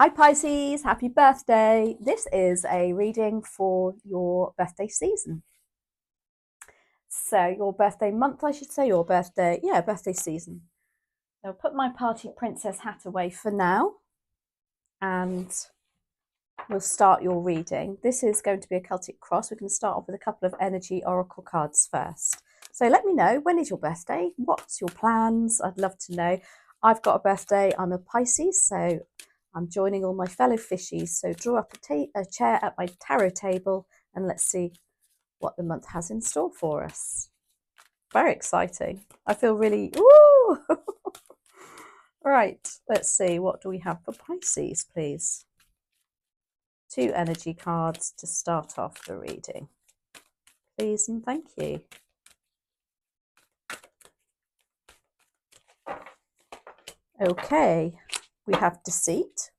Hi Pisces, happy birthday. This is a reading for your birthday season. So your birthday month, I should say, your birthday season. I'll put my party princess hat away for now and we'll start your reading. This is going to be a Celtic cross. We're going to start off with a couple of energy oracle cards first. So let me know, when is your birthday? What's your plans? I'd love to know. I've got a birthday. I'm a Pisces, so I'm joining all my fellow fishies. So draw up a chair at my tarot table and let's see what the month has in store for us. Very exciting. I feel really, woo! Right, let's see. What do we have for Pisces, please? 2 energy cards to start off the reading. Please and thank you. Okay, we have deceit.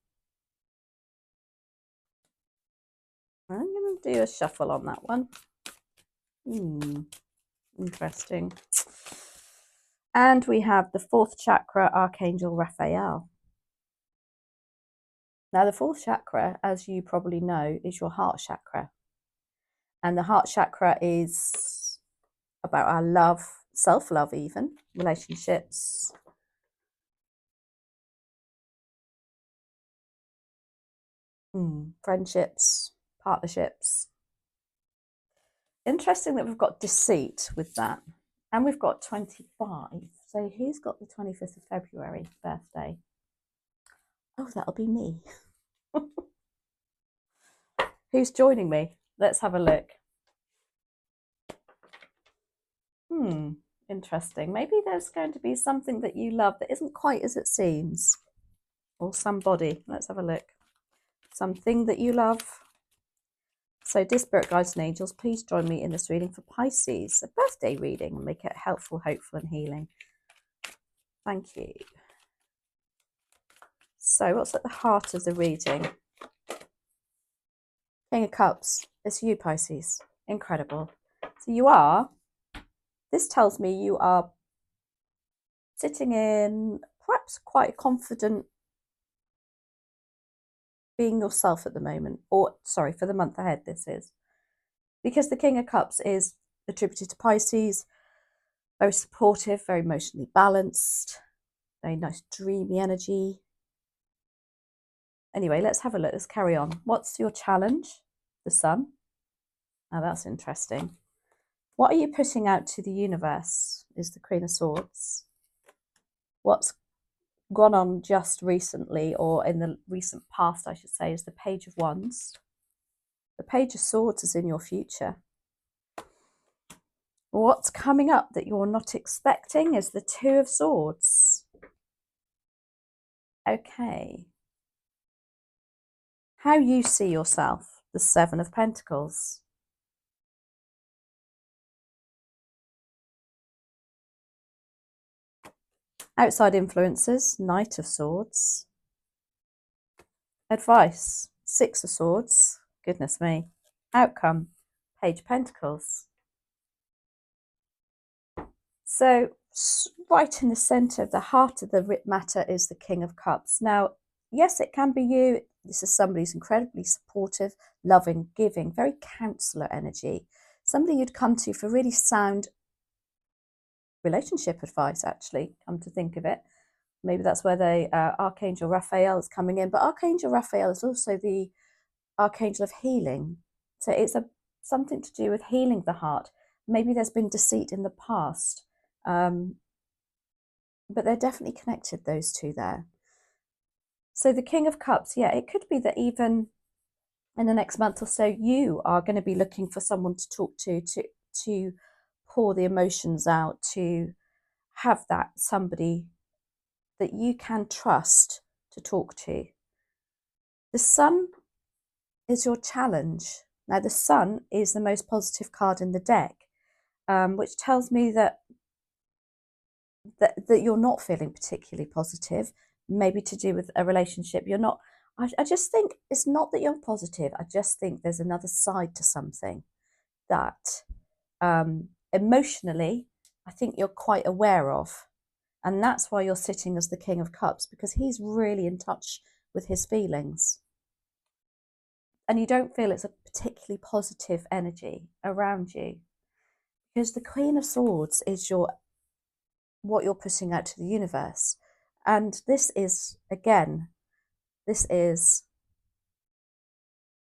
I'm going to do a shuffle on that one. Interesting. And we have the 4th chakra, Archangel Raphael. Now, the 4th chakra, as you probably know, is your heart chakra. And the heart chakra is about our love, self-love even, relationships, friendships, partnerships. Interesting that we've got deceit with that. And we've got 25. So who's got the 25th of February birthday? Oh, that'll be me. Who's joining me? Let's have a look. Interesting. Maybe there's going to be something that you love that isn't quite as it seems. Or somebody. Let's have a look. Something that you love. So, dear spirit guides and angels, please join me in this reading for Pisces, a birthday reading, and make it helpful, hopeful, and healing. Thank you. So, what's at the heart of the reading? King of Cups. It's you, Pisces. Incredible. So you are, this tells me you are sitting in perhaps quite a confident being yourself at the moment, or sorry, for the month ahead this is. Because the King of Cups is attributed to Pisces, very supportive, very emotionally balanced, very nice dreamy energy. Anyway, let's have a look, let's carry on. What's your challenge? The Sun. Now that's interesting. What are you putting out to the universe is the Queen of Swords. What's gone on just recently, or in the recent past, I should say, is the Page of Wands. The Page of Swords is in your future. What's coming up that you're not expecting is the Two of Swords. Okay. How you see yourself, the Seven of Pentacles. Outside influences, Knight of Swords. Advice, Six of Swords. Goodness me. Outcome, Page of Pentacles. So right in the centre of the heart of the matter is the King of Cups. Now, yes, it can be you. This is somebody who's incredibly supportive, loving, giving, very counsellor energy. Somebody you'd come to for really sound relationship advice, actually, come to think of it. Maybe that's where the Archangel Raphael is coming in. But Archangel Raphael is also the Archangel of healing. So it's something to do with healing the heart. Maybe there's been deceit in the past. But they're definitely connected, those two there. So the King of Cups, yeah, it could be that even in the next month or so, you are going to be looking for someone to talk to pour the emotions out, to have that somebody that you can trust to talk to. The Sun is your challenge. Now, the Sun is the most positive card in the deck, which tells me that you're not feeling particularly positive, maybe to do with a relationship. You're not, I just think it's not that you're positive. I just think there's another side to something that emotionally, I think you're quite aware of. And that's why you're sitting as the King of Cups, because he's really in touch with his feelings. And you don't feel it's a particularly positive energy around you, because the Queen of Swords is what you're putting out to the universe. And this is, again, this is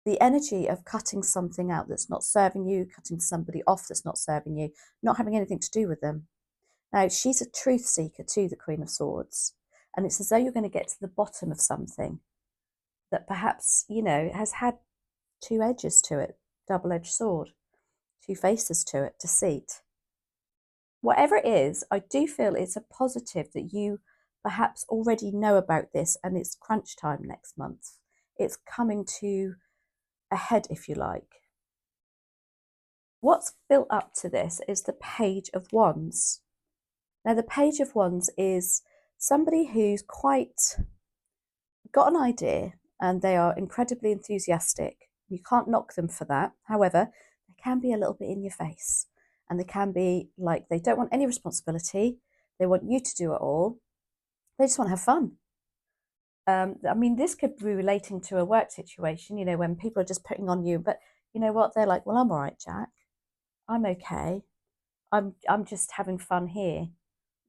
the energy of cutting something out that's not serving you, cutting somebody off that's not serving you, not having anything to do with them. Now, she's a truth seeker too, the Queen of Swords. And it's as though you're going to get to the bottom of something that perhaps, has had two edges to it, double-edged sword, two faces to it, deceit. Whatever it is, I do feel it's a positive that you perhaps already know about this, and it's crunch time next month. It's coming to a head, if you like. What's built up to this is the Page of Wands. Now, the Page of Wands is somebody who's quite got an idea and they are incredibly enthusiastic. You can't knock them for that. However, they can be a little bit in your face, and they can be like they don't want any responsibility. They want you to do it all. They just want to have fun. I mean, this could be relating to a work situation, when people are just putting on you, but you know what? They're like, well, I'm all right, Jack. I'm okay. I'm just having fun here.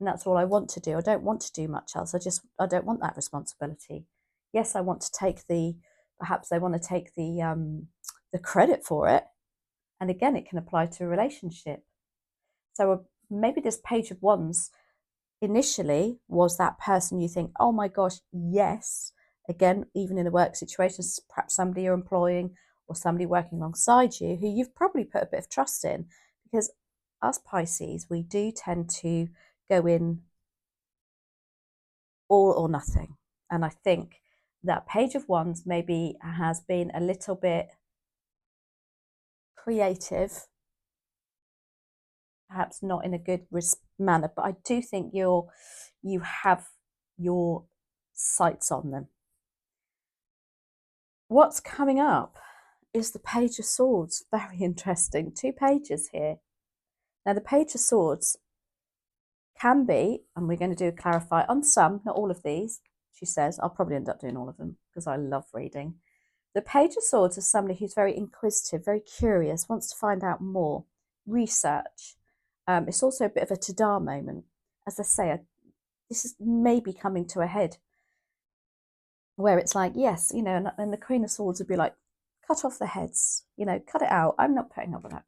And that's all I want to do. I don't want to do much else. I don't want that responsibility. Yes, I want to take perhaps they want to take the credit for it. And again, it can apply to a relationship. So maybe this Page of Wands initially was that person you think, oh my gosh, yes. Again, even in a work situation, perhaps somebody you're employing or somebody working alongside you who you've probably put a bit of trust in, because us Pisces, we do tend to go in all or nothing. And I think that Page of Wands maybe has been a little bit creative, perhaps not in a good manner, but I do think you have your sights on them. What's coming up is the Page of Swords. Very interesting. 2 pages here. Now, the Page of Swords can be, and we're going to do a clarify on some, not all of these, she says. I'll probably end up doing all of them because I love reading. The Page of Swords is somebody who's very inquisitive, very curious, wants to find out more, research. It's also a bit of a ta-da moment. As I say, this is maybe coming to a head where it's like, yes, and the Queen of Swords would be like, cut off the heads, cut it out. I'm not putting up with that.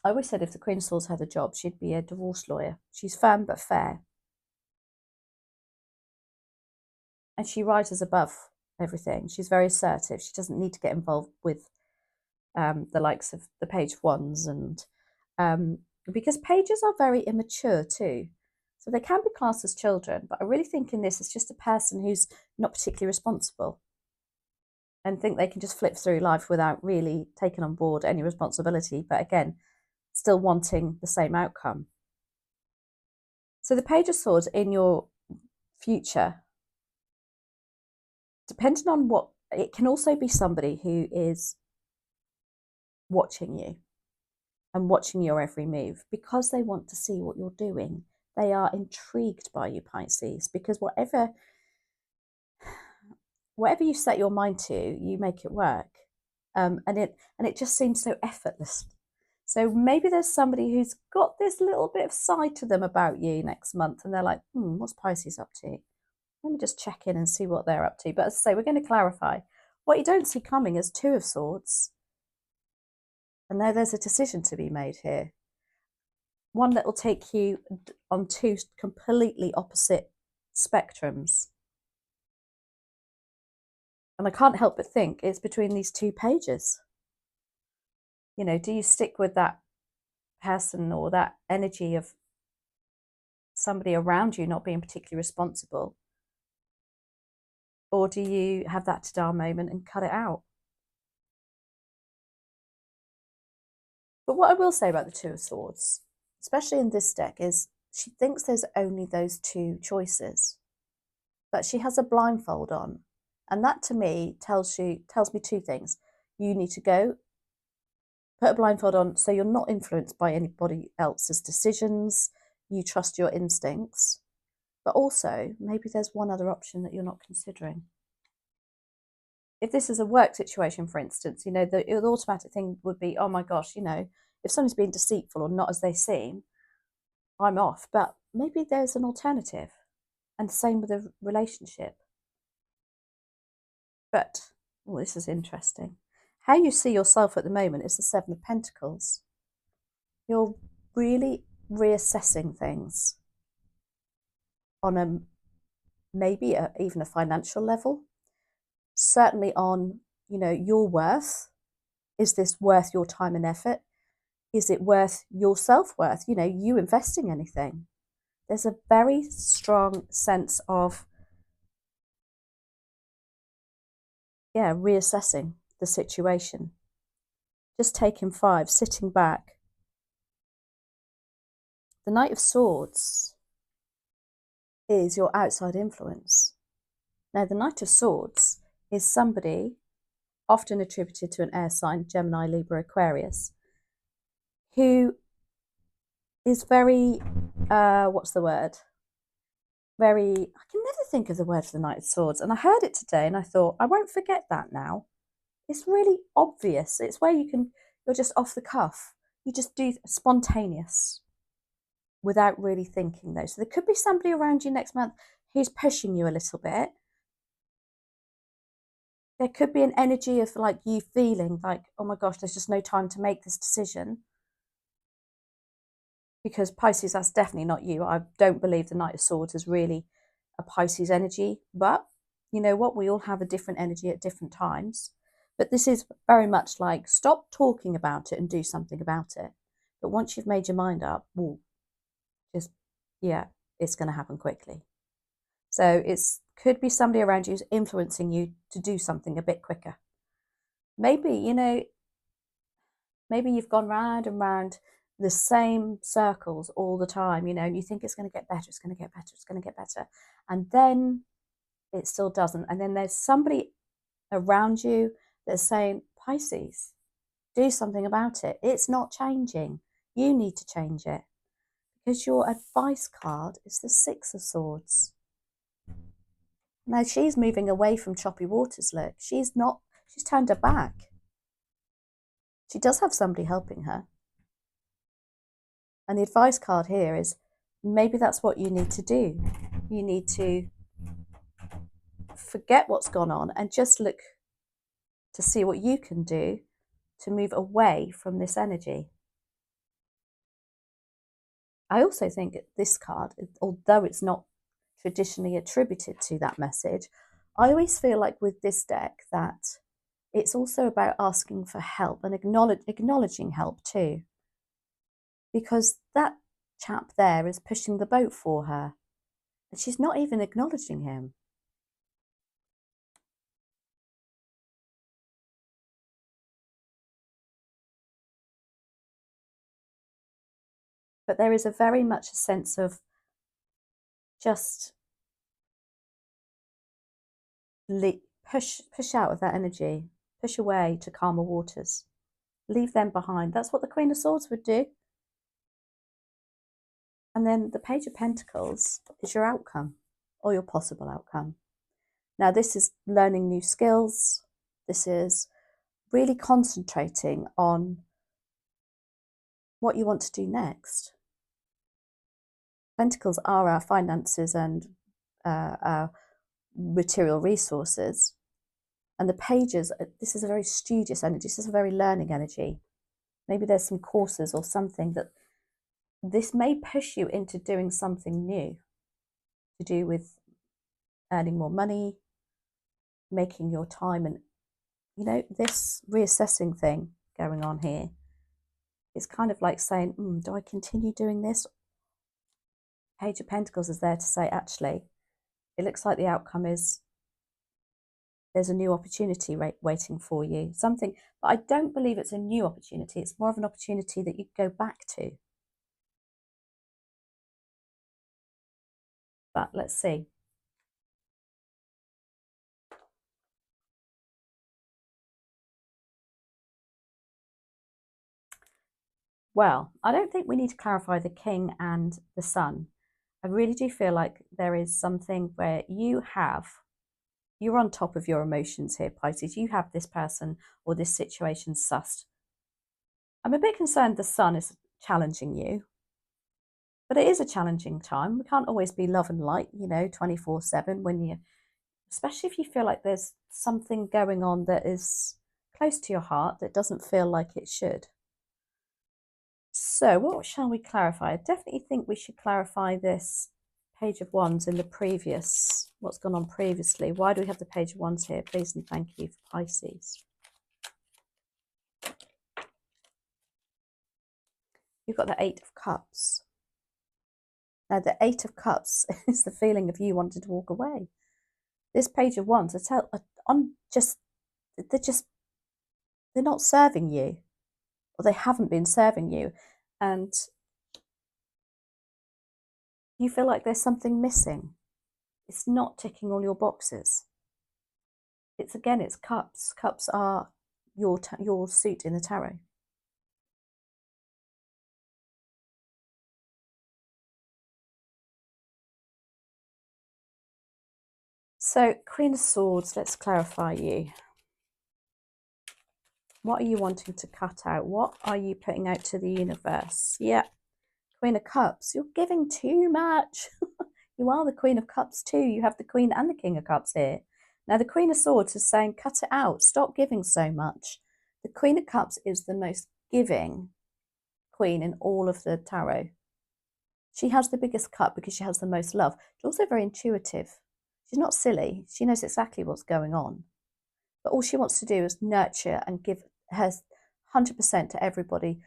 I always said if the Queen of Swords had a job, she'd be a divorce lawyer. She's firm but fair. And she rises above everything. She's very assertive. She doesn't need to get involved with the likes of the Page of Wands, and because pages are very immature too. So they can be classed as children, but I really think in this it's just a person who's not particularly responsible and think they can just flip through life without really taking on board any responsibility, but again, still wanting the same outcome. So the Page of Swords in your future, depending on what, it can also be somebody who is watching you and watching your every move because they want to see what you're doing. They are intrigued by you, Pisces, because whatever you set your mind to, you make it work. And it just seems so effortless. So maybe there's somebody who's got this little bit of side to them about you next month, and they're like, what's Pisces up to? Let me just check in and see what they're up to. But as I say, we're going to clarify. What you don't see coming is 2 of Swords. And now there's a decision to be made here. One that will take you on 2 completely opposite spectrums. And I can't help but think it's between these 2 pages. Do you stick with that person or that energy of somebody around you not being particularly responsible? Or do you have that ta-da moment and cut it out? But what I will say about the 2 of Swords, especially in this deck, is she thinks there's only those 2 choices, but she has a blindfold on. And that to me tells me 2 things. You need to go put a blindfold on so you're not influenced by anybody else's decisions. You trust your instincts. But also, maybe there's one other option that you're not considering. If this is a work situation, for instance, you know, the automatic thing would be, oh my gosh, you know, if someone's being deceitful or not as they seem, I'm off. But maybe there's an alternative. And the same with a relationship. But, oh, this is interesting. How you see yourself at the moment is the Seven of Pentacles. You're really reassessing things on a maybe even a financial level. Certainly on, you know, your worth. Is this worth your time and effort? Is it worth your self-worth? You know, you investing anything? There's a very strong sense of, yeah, reassessing the situation. Just taking 5, sitting back. The Knight of Swords is your outside influence. Now, the Knight of Swords is somebody often attributed to an air sign, Gemini, Libra, Aquarius, who is very, what's the word? Very, I can never think of the word for the Knight of Swords. And I heard it today and I thought, I won't forget that now. It's really obvious. It's where you're just off the cuff. You just do spontaneous without really thinking though. So there could be somebody around you next month who's pushing you a little bit. There could be an energy of like you feeling like, oh my gosh, there's just no time to make this decision. Because Pisces, that's definitely not you. I don't believe the Knight of Swords is really a Pisces energy. But you know what? We all have a different energy at different times. But this is very much like stop talking about it and do something about it. But once you've made your mind up, well, just, yeah, it's going to happen quickly. So it's could be somebody around you who's influencing you to do something a bit quicker. Maybe, you know, maybe you've gone round and round the same circles all the time, you know, and you think it's going to get better, it's going to get better, it's going to get better. And then it still doesn't. And then there's somebody around you that's saying, Pisces, do something about it. It's not changing. You need to change it. Because your advice card is the Six of Swords. Now she's moving away from choppy waters, look. She's turned her back. She does have somebody helping her. And the advice card here is maybe that's what you need to do. You need to forget what's gone on and just look to see what you can do to move away from this energy. I also think this card, although it's not traditionally attributed to that message, I always feel like with this deck that it's also about asking for help and acknowledging help too. Because that chap there is pushing the boat for her and she's not even acknowledging him. But there is a very much a sense of just push out of that energy, push away to calmer waters, leave them behind. That's what the Queen of Swords would do. And then the Page of Pentacles is your outcome or your possible outcome. Now, this is learning new skills. This is really concentrating on what you want to do next. Pentacles are our finances and our material resources. And the pages, this is a very studious energy. This is a very learning energy. Maybe there's some courses or something that this may push you into doing something new to do with earning more money, making your time. And, you know, this reassessing thing going on here is kind of like saying, do I continue doing this? Page of Pentacles is there to say, actually, it looks like the outcome is there's a new opportunity waiting for you. Something, but I don't believe it's a new opportunity. It's more of an opportunity that you go back to. But let's see. Well, I don't think we need to clarify the King and the Sun. I really do feel like there is something where you're on top of your emotions here, Pisces. You have this person or this situation sussed. I'm a bit concerned the sun is challenging you, but it is a challenging time. We can't always be love and light, 24/7 when you, especially if you feel like there's something going on that is close to your heart that doesn't feel like it should. So what shall we clarify? I definitely think we should clarify this Page of Wands in the previous, what's gone on previously. Why do we have the Page of Wands here? Please and thank you for Pisces. You've got the Eight of Cups. Now the Eight of Cups is the feeling of you wanting to walk away. This Page of Wands, they're not serving you, or they haven't been serving you, and you feel like there's something missing. It's not ticking all your boxes. It's cups. Cups are your suit in the tarot. So, Queen of Swords, let's clarify you. What are you wanting to cut out? What are you putting out to the universe? Yeah, Queen of Cups, you're giving too much. You are the Queen of Cups too. You have the Queen and the King of Cups here. Now, the Queen of Swords is saying, cut it out. Stop giving so much. The Queen of Cups is the most giving queen in all of the tarot. She has the biggest cup because she has the most love. She's also very intuitive. She's not silly. She knows exactly what's going on. But all she wants to do is nurture and give her 100% to everybody.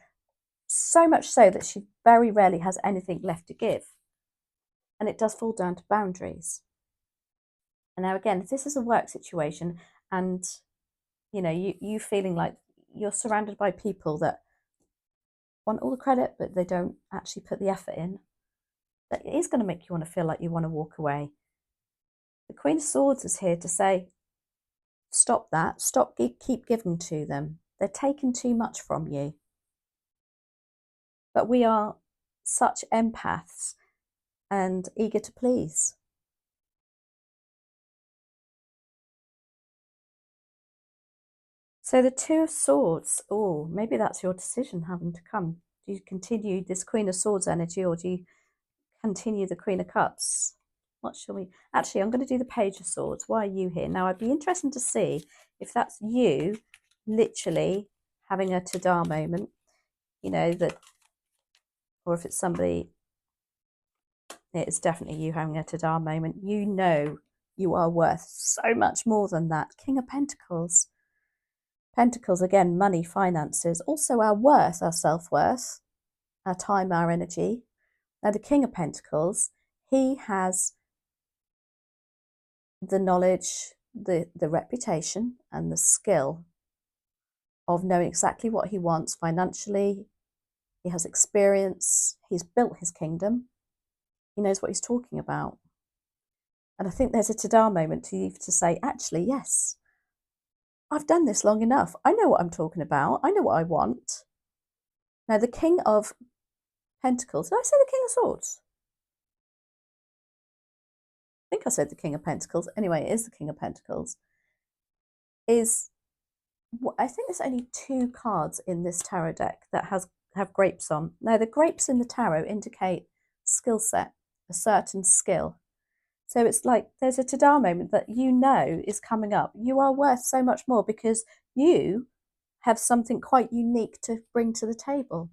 So much so that she very rarely has anything left to give. And it does fall down to boundaries. And now again, if this is a work situation and you feeling like you're surrounded by people that want all the credit but they don't actually put the effort in, that is going to make you want to feel like you want to walk away. The Queen of Swords is here to say, stop that. Stop, keep giving to them. They're taking too much from you. But we are such empaths and eager to please. So the Two of Swords, oh, maybe that's your decision having to come. Do you continue this Queen of Swords energy, or do you continue the Queen of Cups? What shall we? Actually, I'm going to do the Page of Swords. Why are you here? Now, I'd be interested to see if that's you literally having a ta-da moment, or if it's somebody. It's definitely you having a ta-da moment. You are worth so much more than that. King of Pentacles. Pentacles, again, money, finances, also our worth, our self-worth, our time, our energy. Now, the King of Pentacles, he has the knowledge, the reputation and the skill of knowing exactly what he wants financially. He has experience. He's built his kingdom. He knows what he's talking about. And I think there's a ta-da moment to you to say, actually, yes, I've done this long enough. I know what I'm talking about. I know what I want. Now, the King of Pentacles, did I say the King of Swords? I think I said the King of Pentacles. Anyway, it is the King of Pentacles. I think there's only 2 cards in this tarot deck that have grapes on. Now, the grapes in the tarot indicate skill set, a certain skill. So it's like there's a ta-da moment that is coming up. You are worth so much more because you have something quite unique to bring to the table.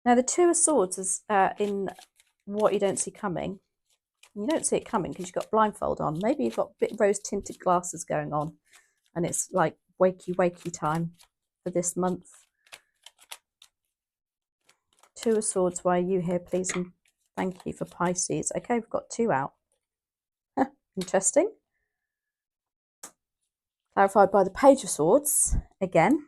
Now, the Two of Swords is in what you don't see coming. You don't see it coming because you've got blindfold on. Maybe you've got a bit rose-tinted glasses going on and it's like wakey time for this month. Two of Swords, why are you here, please? And thank you for Pisces. Okay, we've got 2 out. Interesting. Clarified by the Page of Swords again.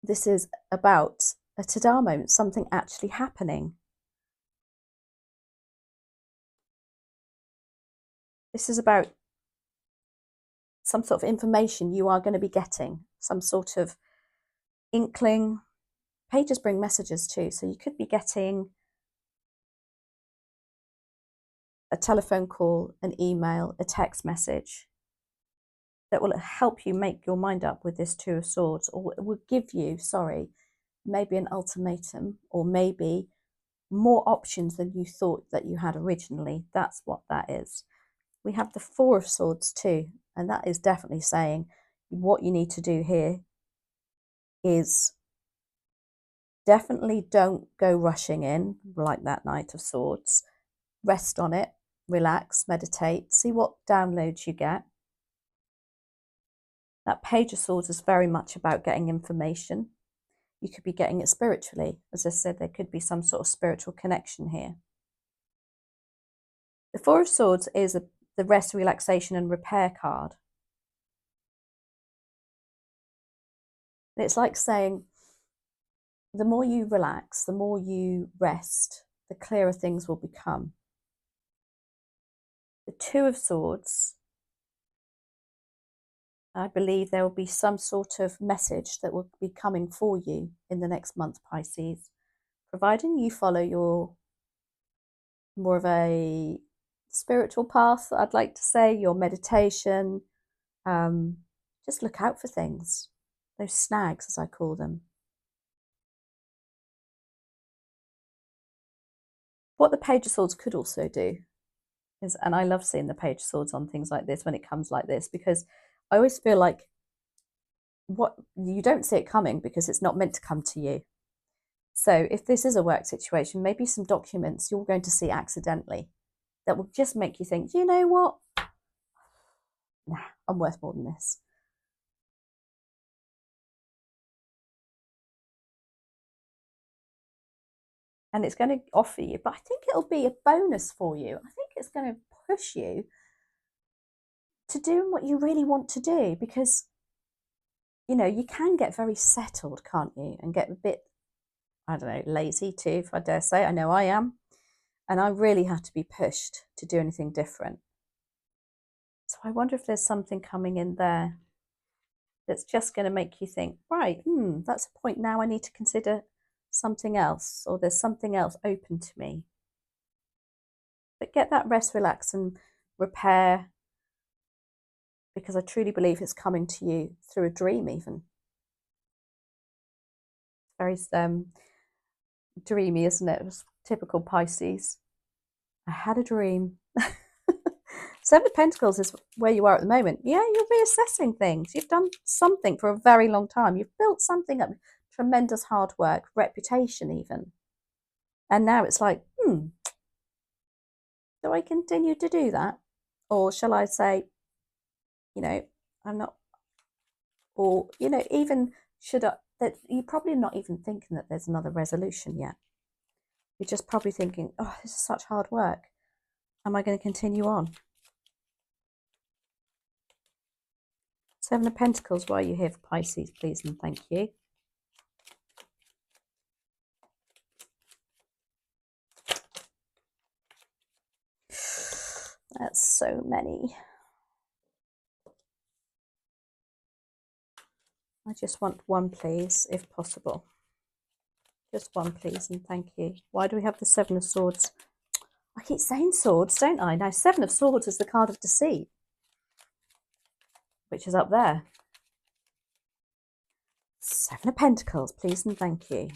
This is about a ta-da moment, something actually happening. This is about some sort of information you are going to be getting, some sort of inkling, pages bring messages too. So you could be getting a telephone call, an email, a text message that will help you make your mind up with this Two of Swords, or will give you, maybe an ultimatum, or maybe more options than you thought that you had originally. That's what that is. We have the Four of Swords too, and that is definitely saying what you need to do here is definitely don't go rushing in like that Knight of Swords. Rest on it, relax, meditate, see what downloads you get. That Page of Swords is very much about getting information. You could be getting it spiritually. As I said, there could be some sort of spiritual connection here. The Four of Swords is the rest, relaxation and repair card. It's like saying, the more you relax, the more you rest, the clearer things will become. The Two of Swords, I believe there will be some sort of message that will be coming for you in the next month, Pisces, providing you follow your more of a spiritual path, I'd like to say, your meditation. Just look out for things, those snags, as I call them. What the Page of Swords could also do is, and I love seeing the Page of Swords on things like this when it comes like this, because I always feel like what you don't see it coming because it's not meant to come to you. So if this is a work situation, maybe some documents you're going to see accidentally that will just make you think, you know what? Nah, I'm worth more than this. And it's going to offer you, but I think it'll be a bonus for you. I think it's going to push you to doing what you really want to do, because, you know, you can get very settled, can't you? And get a bit, I don't know, lazy too, if I dare say. I know I am. And I really have to be pushed to do anything different. So I wonder if there's something coming in there that's just going to make you think, right, that's a point now I need to consider something else, or there's something else open to me. But get that rest, relax and repair, because I truly believe it's coming to you through a dream even. Very dreamy, isn't it? It was typical Pisces. I had a dream. Seven of Pentacles is where you are at the moment. Yeah, you're reassessing things. You've done something for a very long time. You've built something up, tremendous hard work, reputation even. And now it's like, do I continue to do that? Or shall I say, you know, I'm not, or, you know, even should I, that you're probably not even thinking that there's another resolution yet. You're just probably thinking, oh, this is such hard work. Am I going to continue on? Seven of Pentacles, why are you here for Pisces, please and thank you. That's so many. I just want one, please, if possible. Just one, please, and thank you. Why do we have the Seven of Swords? I keep saying swords, don't I? Now, Seven of Swords is the card of deceit, which is up there. Seven of Pentacles, please, and thank you.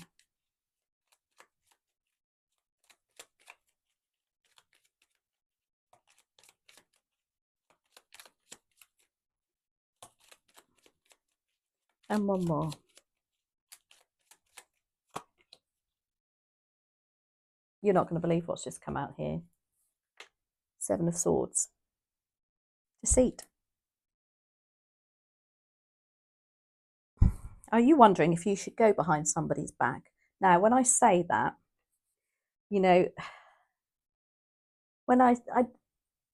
And one more. You're not going to believe what's just come out here. Seven of Swords. Deceit. Are you wondering if you should go behind somebody's back? Now, when I say that, you know, when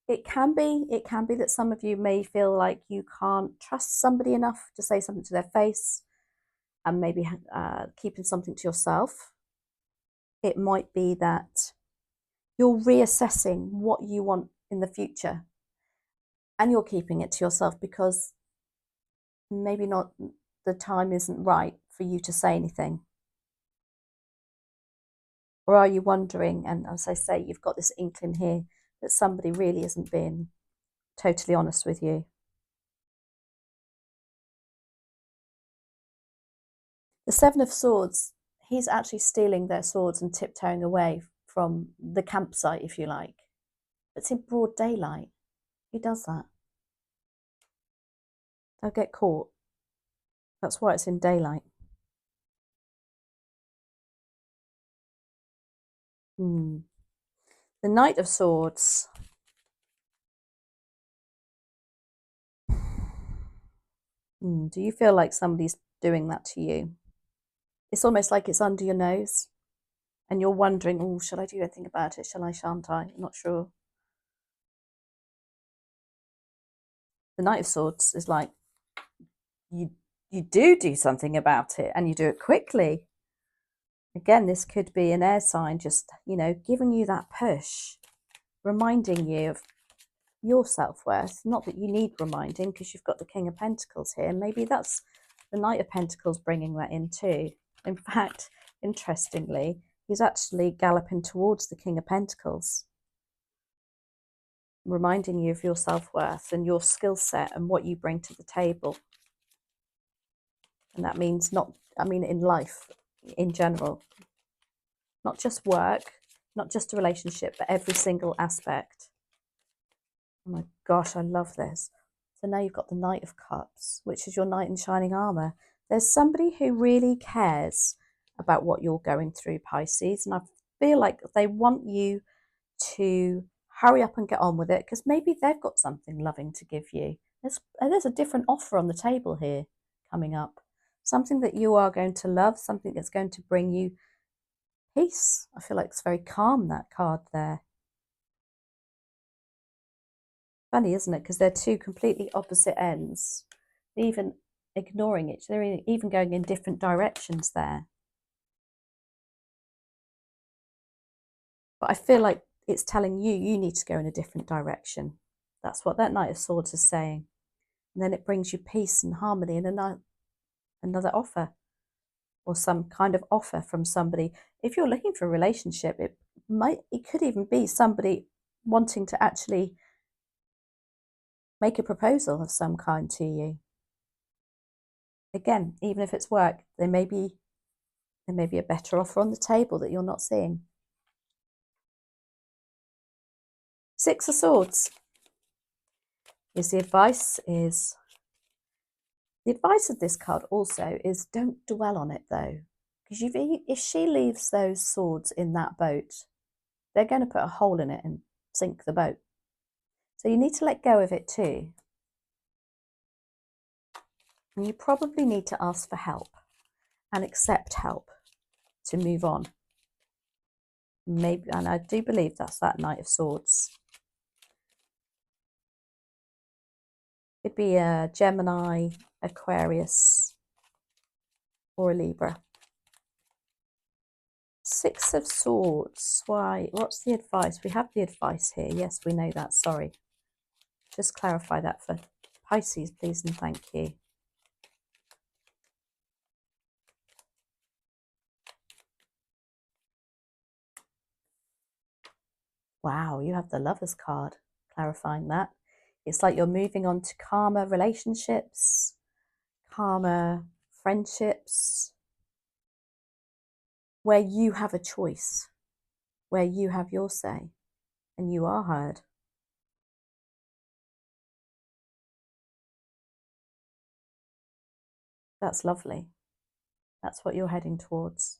it can be that some of you may feel like you can't trust somebody enough to say something to their face, and maybe keeping something to yourself. It might be that you're reassessing what you want in the future, and you're keeping it to yourself because maybe not the time isn't right for you to say anything. Or are you wondering, and as I say, you've got this inkling here that somebody really isn't being totally honest with you. The Seven of Swords, he's actually stealing their swords and tiptoeing away from the campsite, if you like. It's in broad daylight. Who does that? They'll get caught. That's why it's in daylight. The Knight of Swords. Do you feel like somebody's doing that to you? It's almost like it's under your nose and you're wondering, oh, shall I do anything about it? Shall I, shan't I? I'm not sure. The Knight of Swords is like, you do something about it and you do it quickly. Again, this could be an air sign just, giving you that push, reminding you of your self-worth. Not that you need reminding because you've got the King of Pentacles here. Maybe that's the Knight of Pentacles bringing that in too. In fact, interestingly, he's actually galloping towards the King of Pentacles, reminding you of your self-worth and your skill set and what you bring to the table. And that means in life in general, not just work, not just a relationship, but every single aspect. Oh my gosh, I love this. So now you've got the Knight of Cups, which is your knight in shining armor. There's somebody who really cares about what you're going through, Pisces, and I feel like they want you to hurry up and get on with it because maybe they've got something loving to give you. There's a different offer on the table here coming up. Something that you are going to love, something that's going to bring you peace. I feel like it's very calm, that card there. Funny, isn't it? Because they're two completely opposite ends. Even ignoring it, they're even going in different directions there. But I feel like it's telling you need to go in a different direction. That's what that Knight of Swords is saying. And then it brings you peace and harmony and another offer or some kind of offer from somebody. If you're looking for a relationship, it could even be somebody wanting to actually make a proposal of some kind to you. Again, even if it's work, there may be a better offer on the table that you're not seeing. Six of Swords. The advice of this card also is don't dwell on it though, because if she leaves those swords in that boat, they're going to put a hole in it and sink the boat. So you need to let go of it too. And you probably need to ask for help and accept help to move on. Maybe, and I do believe that's that Knight of Swords. It'd be a Gemini, Aquarius, or a Libra. Six of Swords. Why? What's the advice? We have the advice here. Yes, we know that. Sorry. Just clarify that for Pisces, please and thank you. Wow, you have the Lovers card, clarifying that. It's like you're moving on to calmer relationships, calmer friendships, where you have a choice, where you have your say, and you are heard. That's lovely. That's what you're heading towards.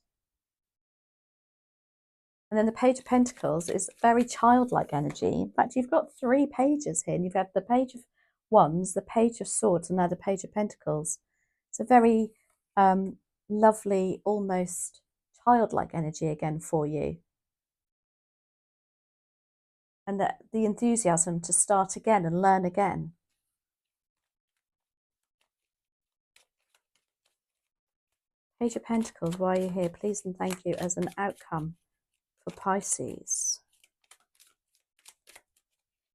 And then the Page of Pentacles is very childlike energy. In fact, you've got 3 pages here, and you've had the Page of Wands, the Page of Swords, and now the Page of Pentacles. It's a very lovely, almost childlike energy again for you. And the enthusiasm to start again and learn again. Page of Pentacles, why are you here? Please and thank you as an outcome for Pisces.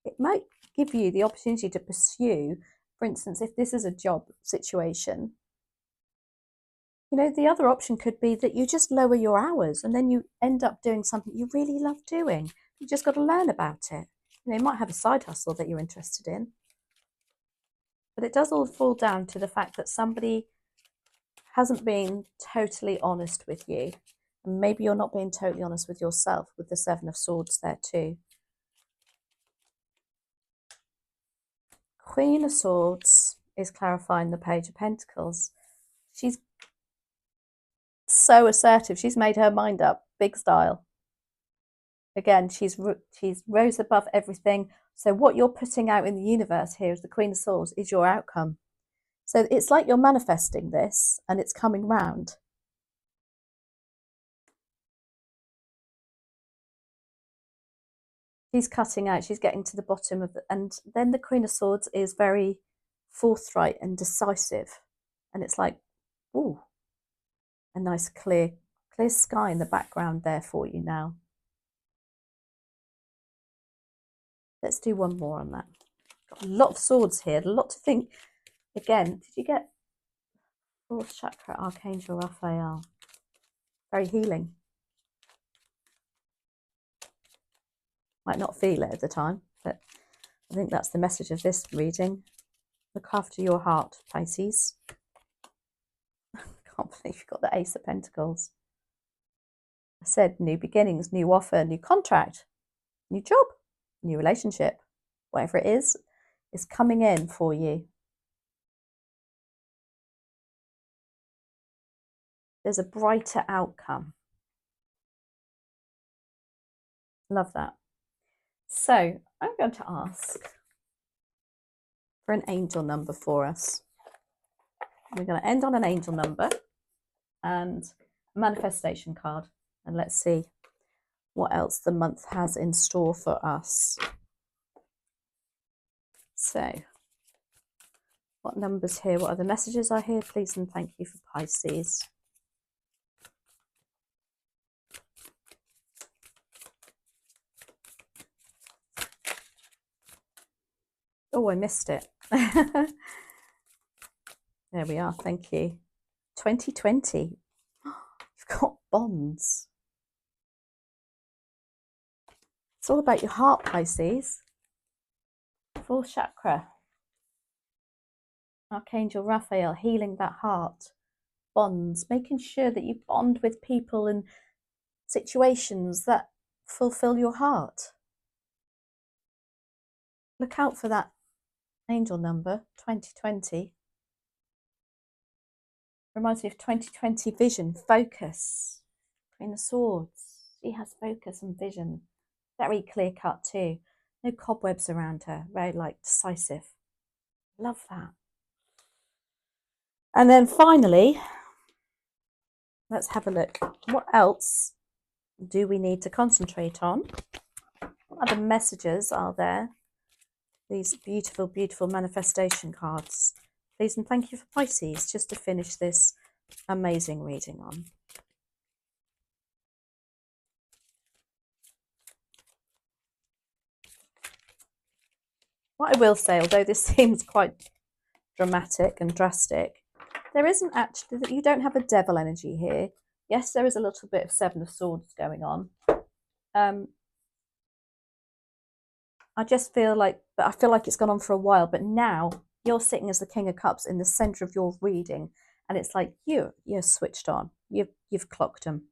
It might give you the opportunity to pursue, for instance, if this is a job situation, You know, the other option could be that you just lower your hours and then you end up doing something you really love doing. You just got to learn about it. You know, you might have a side hustle that you're interested in. But it does all fall down to the fact that somebody hasn't been totally honest with you. And maybe you're not being totally honest with yourself with the Seven of Swords there too. Queen of Swords is clarifying the Page of Pentacles. She's so assertive. She's made her mind up, big style. Again, she's rose above everything. So what you're putting out in the universe here as the Queen of Swords is your outcome. So it's like you're manifesting this and it's coming round. She's cutting out, she's getting to the bottom of it. And then the Queen of Swords is very forthright and decisive. And it's like, ooh, a nice clear sky in the background there for you now. Let's do one more on that. Got a lot of swords here, a lot to think. Again, did you get 4th chakra, Archangel Raphael? Very healing. Might not feel it at the time, but I think that's the message of this reading. Look after your heart, Pisces. I can't believe you've got the Ace of Pentacles. I said new beginnings, new offer, new contract, new job, new relationship, whatever it is coming in for you. There's a brighter outcome. Love that. So I'm going to ask for an angel number for us. We're going to end on an angel number and a manifestation card. And let's see what else the month has in store for us. So, what numbers here? What other messages are here? Please and thank you for Pisces. Oh, I missed it. There we are. Thank you. 2020. You've got bonds. It's all about your heart, Pisces. 4th chakra. Archangel Raphael, healing that heart. Bonds, making sure that you bond with people and situations that fulfill your heart. Look out for that angel number, 2020. Reminds me of 2020 vision, focus. Queen of Swords. She has focus and vision. Very clear cut too. No cobwebs around her. Very decisive. Love that. And then finally, let's have a look. What else do we need to concentrate on? What other messages are there? These beautiful, beautiful manifestation cards. Please and thank you for Pisces, just to finish this amazing reading on. What I will say, although this seems quite dramatic and drastic, there isn't actually, that you don't have a devil energy here. Yes, there is a little bit of 7 of Swords going on. I just feel like, but I feel like it's gone on for a while, but now you're sitting as the King of Cups in the center of your reading, and it's like you're switched on. You've clocked them.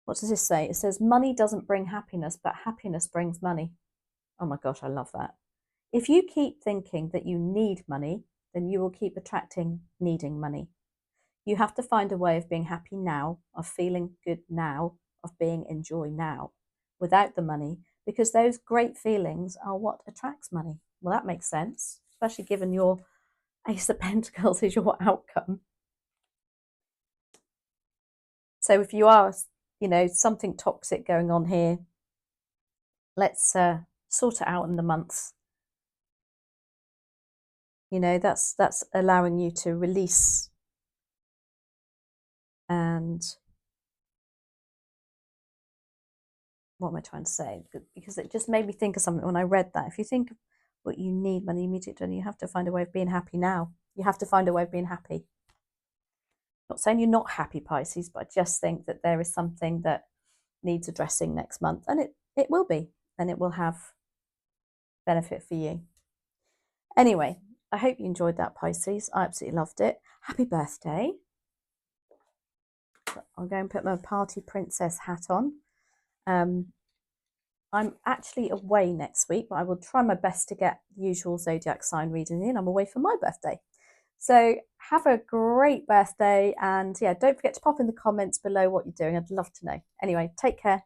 What does this say? It says money doesn't bring happiness, but happiness brings money. Oh my gosh, I love that. If you keep thinking that you need money, then you will keep attracting needing money. You have to find a way of being happy now, of feeling good now, of being in joy now, without the money, because those great feelings are what attracts money. Well, that makes sense, especially given your Ace of Pentacles is your outcome. So if you are, something toxic going on here, let's sort it out in the months. That's allowing you to release and what am I trying to say? Because it just made me think of something when I read that. If you think of what you need money immediately, you have to find a way of being happy now. You have to find a way of being happy. Not saying you're not happy, Pisces, but I just think that there is something that needs addressing next month, and it will be, and it will have benefit for you. Anyway, I hope you enjoyed that, Pisces. I absolutely loved it. Happy birthday. I'll go and put my party princess hat on. I'm actually away next week, but I will try my best to get the usual zodiac sign reading in. I'm away for my birthday. So have a great birthday, and yeah, don't forget to pop in the comments below what you're doing. I'd love to know. Anyway, take care.